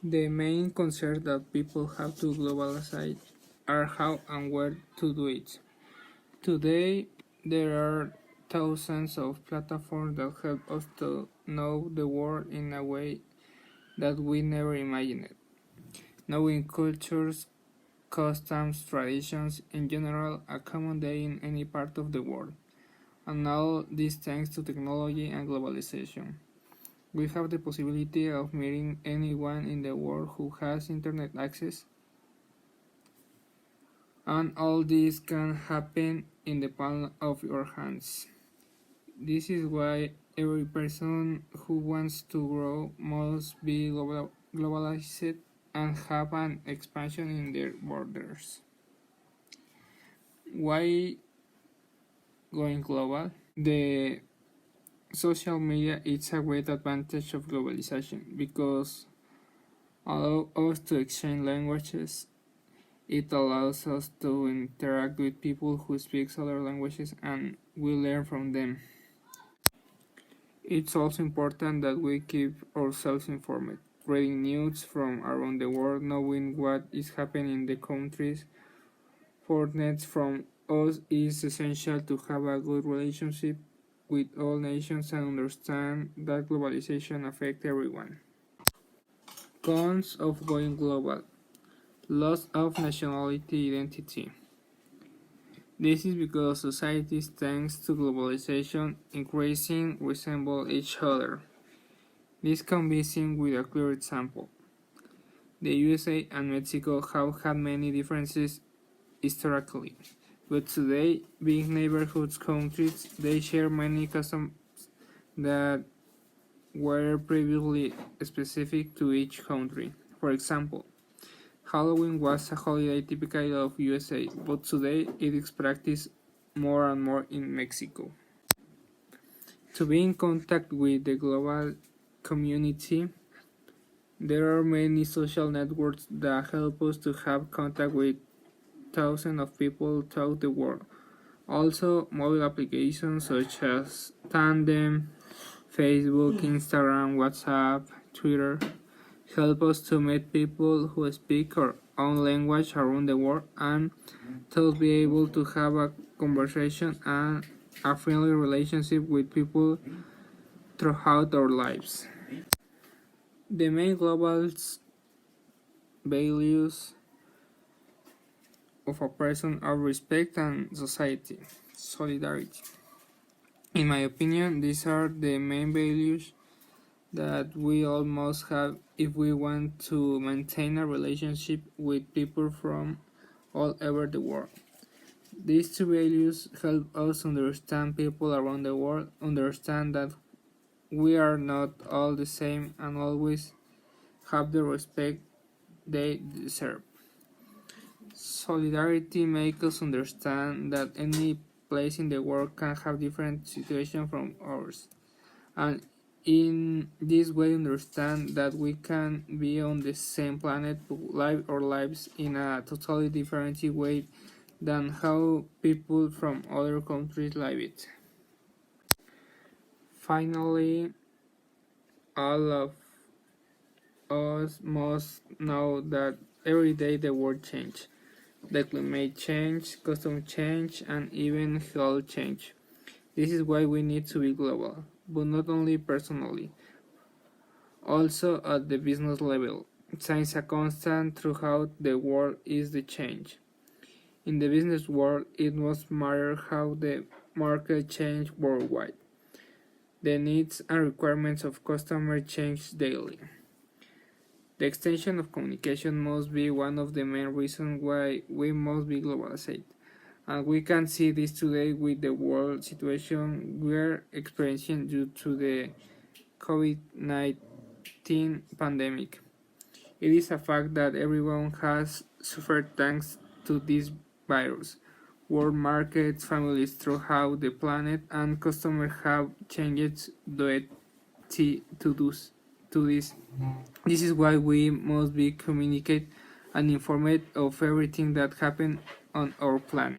The main concerns that people have to globalize are how and where to do it. Today, there are thousands of platforms that help us to know the world in a way that we never imagined. Knowing cultures, customs, traditions, in general, a common day in any part of the world. And all this thanks to technology and globalization. We have the possibility of meeting anyone in the world who has internet access, and all this can happen in the palm of your hands. This is why every person who wants to grow must be globalized and have an expansion in their borders. Why going global? The social media is a great advantage of globalization because allow us to exchange languages. It allows us to interact with people who speak other languages and we learn from them. It's also important that we keep ourselves informed, reading news from around the world, knowing what is happening in the countries. For needs from us is essential to have a good relationship with all nations and understand that globalization affects everyone. Cons of going global: loss of nationality identity. This is because societies, thanks to globalization, increasingly resemble each other. This can be seen with a clear example. The USA and Mexico have had many differences historically, but today, being neighborhood countries, they share many customs that were previously specific to each country. For example, Halloween was a holiday typical of USA, but today it is practiced more and more in Mexico. To be in contact with the global community, there are many social networks that help us to have contact with thousands of people throughout the world. Also, mobile applications such as Tandem, Facebook, Instagram, WhatsApp, Twitter help us to meet people who speak our own language around the world and thus be able to have a conversation and a friendly relationship with people throughout our lives. The main global values of a person are respect and society, solidarity. In my opinion, these are the main values that we all must have if we want to maintain a relationship with people from all over the world. These two values help us understand people around the world, understand that we are not all the same, and always have the respect they deserve. Solidarity makes us understand that any place in the world can have different situations from ours, and in this way understand that we can be on the same planet but live our lives in a totally different way than how people from other countries live it. Finally, all of us must know that every day the world changes. The climate change, custom change, and even health change. This is why we need to be global, but not only personally, also at the business level. Since a constant throughout the world is the change. In the business world, it must matter how the market changes worldwide. The needs and requirements of customers change daily. The extension of communication must be one of the main reasons why we must be globalized. And we can see this today with the world situation we are experiencing due to the COVID-19 pandemic. It is a fact that everyone has suffered thanks to this virus. World markets, families throughout the planet, and customers have changed due to this. This is why we must be communicate and informed of everything that happened on our planet.